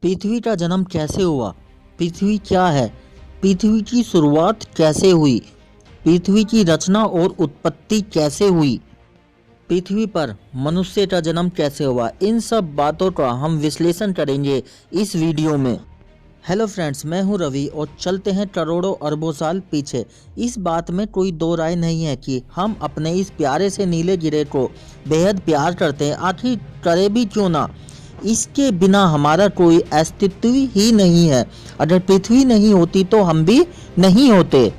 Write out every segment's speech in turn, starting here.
पृथ्वी का जन्म कैसे हुआ? पृथ्वी क्या है? पृथ्वी की शुरुआत कैसे हुई? पृथ्वी की रचना और उत्पत्ति कैसे हुई? पृथ्वी पर मनुष्य का जन्म कैसे हुआ? इन सब बातों का हम विश्लेषण करेंगे इस वीडियो में। हेलो फ्रेंड्स, मैं हूं रवि और चलते हैं करोड़ों अरबों साल पीछे। इस बात में कोई दो राय नहीं है कि हम अपने इस प्यारे से नीले गिरह को बेहद प्यार करते हैं। आखिर करे भी क्यों ना, इसके बिना हमारा कोई अस्तित्व ही नहीं है। अगर पृथ्वी नहीं होती तो हम भी नहीं होते।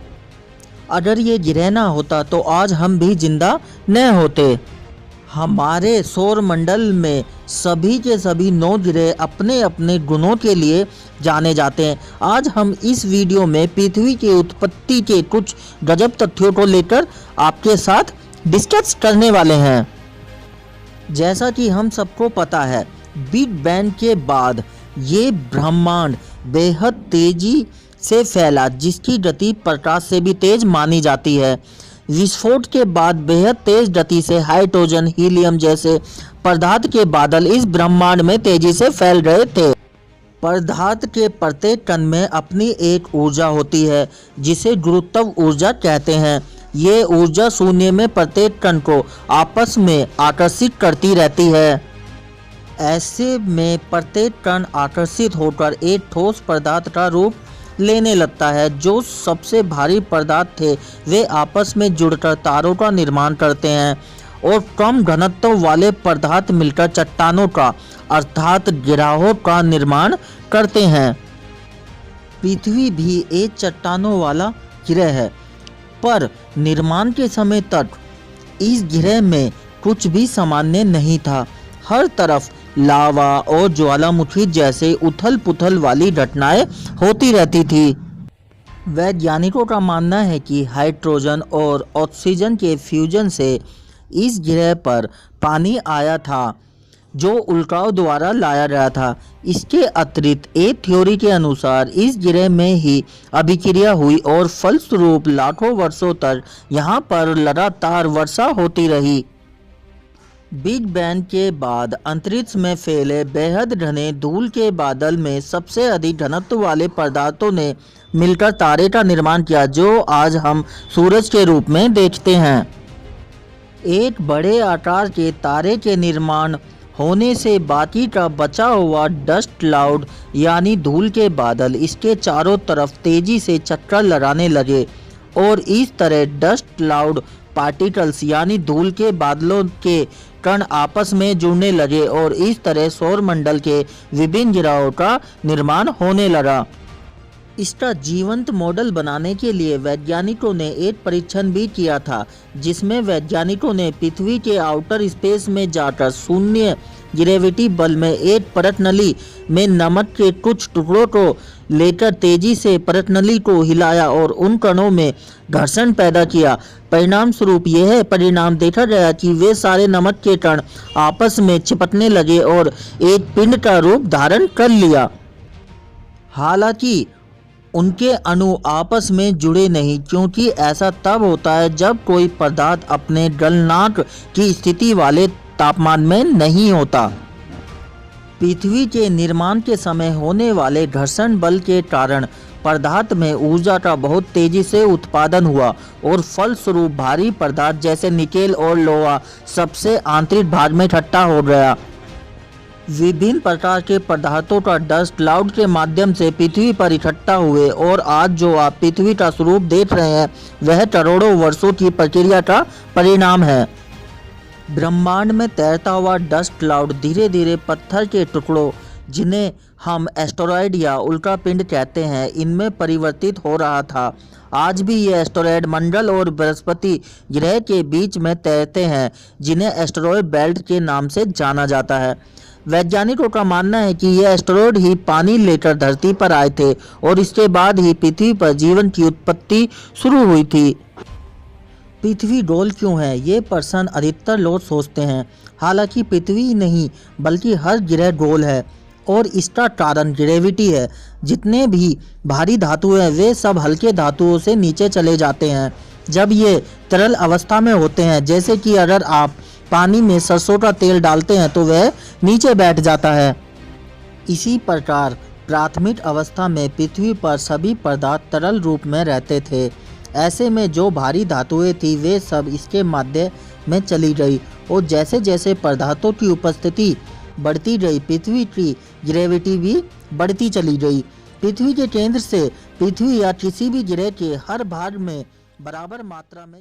अगर ये गिरह ना होता तो आज हम भी जिंदा न होते। हमारे सौर मंडल में सभी के सभी 9 ग्रह अपने अपने गुणों के लिए जाने जाते हैं। आज हम इस वीडियो में पृथ्वी की उत्पत्ति के कुछ गजब तथ्यों को लेकर आपके साथ डिस्कस करने वाले हैं। जैसा कि हम सबको पता है, बिग बैंग के बाद ये ब्रह्मांड बेहद तेजी से फैला, जिसकी गति प्रकाश से भी तेज मानी जाती है। विस्फोट के बाद बेहद तेज गति से हाइड्रोजन, हीलियम जैसे पदार्थ के बादल इस ब्रह्मांड में तेजी से फैल रहे थे। पदार्थ के प्रत्येक कण में अपनी एक ऊर्जा होती है जिसे गुरुत्व ऊर्जा कहते हैं। ये ऊर्जा शून्य में प्रत्येक कण को आपस में आकर्षित करती रहती है। ऐसे में प्रत्येक कण आकर्षित होकर एक ठोस पदार्थ का रूप लेने लगता है। जो सबसे भारी पदार्थ थे वे आपस में जुड़कर तारों का निर्माण करते हैं और कम घनत्व वाले पदार्थ मिलकर चट्टानों का अर्थात गिरहों का निर्माण करते हैं। पृथ्वी भी एक चट्टानों वाला ग्रह है, पर निर्माण के समय तक इस ग्रह में कुछ भी सामान्य नहीं था। हर तरफ लावा और ज्वालामुखी जैसे उथल पुथल वाली घटनाएं होती रहती थी। वैज्ञानिकों का मानना है कि हाइड्रोजन और ऑक्सीजन के फ्यूजन से इस ग्रह पर पानी आया था जो उल्काओं द्वारा लाया गया था। इसके अतिरिक्त एक थ्योरी के अनुसार इस ग्रह में ही अभिक्रिया हुई और फलस्वरूप लाखों वर्षों तक यहाँ पर लगातार वर्षा होती रही। बिग बैंग के बाद अंतरिक्ष में फैले बेहद घने धूल के बादल में सबसे अधिक घनत्व वाले पदार्थों ने मिलकर तारे का निर्माण किया, जो आज हम सूरज के रूप में देखते हैं। एक बड़े आकार के तारे के निर्माण होने से बाकी का बचा हुआ डस्ट क्लाउड यानी धूल के बादल इसके चारों तरफ तेजी से चक्कर लगाने लगे और इस तरह डस्ट क्लाउड पार्टिकल्स यानी धूल के बादलों के कण आपस में जुड़ने लगे और इस तरह सौर मंडल के विभिन्न ग्रहों का निर्माण होने लगा। इसका जीवंत मॉडल बनाने के लिए वैज्ञानिकों ने एक परीक्षण भी किया था, जिसमें वैज्ञानिकों ने पृथ्वी के आउटर स्पेस में जाकर शून्य ग्रेविटी बल में एक परतनली में नमक के कुछ टुकड़ों को लेकर तेजी से परतनली को हिलाया और उन कणों में घर्षण पैदा किया। परिणाम स्वरूप यह परिणाम देखा गया कि वे सारे नमक के कण आपस में चिपकने लगे और एक पिंड का रूप धारण कर लिया। हालांकि उनके अणु आपस में जुड़े नहीं, क्योंकि ऐसा तब होता है जब कोई पदार्थ अपने गलनांक की स्थिति वाले तापमान में नहीं होता। पृथ्वी के निर्माण के समय होने वाले घर्षण बल के कारण पदार्थ में ऊर्जा का बहुत तेजी से उत्पादन हुआ और फलस्वरूप भारी पदार्थ जैसे निकेल और लोहा सबसे आंतरिक भाग में इकट्ठा हो गया। विभिन्न प्रकार के पदार्थों का डस्ट क्लाउड के माध्यम से पृथ्वी पर इकट्ठा हुए और आज जो आप पृथ्वी का स्वरूप देख रहे हैं वह करोड़ों वर्षों की प्रक्रिया का परिणाम है। ब्रह्मांड में तैरता हुआ डस्ट क्लाउड धीरे धीरे पत्थर के टुकड़ों, जिन्हें हम एस्टेरॉयड या उल्कापिंड कहते हैं, इनमें परिवर्तित हो रहा था। आज भी ये एस्टेरॉयड मंडल और बृहस्पति ग्रह के बीच में तैरते हैं, जिन्हें एस्टेरॉयड बेल्ट के नाम से जाना जाता है। वैज्ञानिकों का मानना है कि ये एस्टेरॉयड ही पानी लेकर धरती पर आए थे और इसके बाद ही पृथ्वी पर जीवन की उत्पत्ति शुरू हुई थी। पृथ्वी गोल क्यों है, ये प्रश्न अधिकतर लोग सोचते हैं। हालांकि पृथ्वी ही नहीं बल्कि हर ग्रह गोल है और इसका कारण ग्रेविटी है। जितने भी भारी धातु हैं वे सब हल्के धातुओं से नीचे चले जाते हैं जब ये तरल अवस्था में होते हैं। जैसे कि अगर आप पानी में सरसों का तेल डालते हैं तो वह नीचे बैठ जाता है। इसी प्रकार प्राथमिक अवस्था में पृथ्वी पर सभी पदार्थ तरल रूप में रहते थे। ऐसे में जो भारी धातुएं थी वे सब इसके माध्यम में चली गई और जैसे जैसे पदार्थों की उपस्थिति बढ़ती रही पृथ्वी की ग्रेविटी भी बढ़ती चली गई। पृथ्वी के केंद्र से पृथ्वी या किसी भी ग्रह के हर भाग में बराबर मात्रा में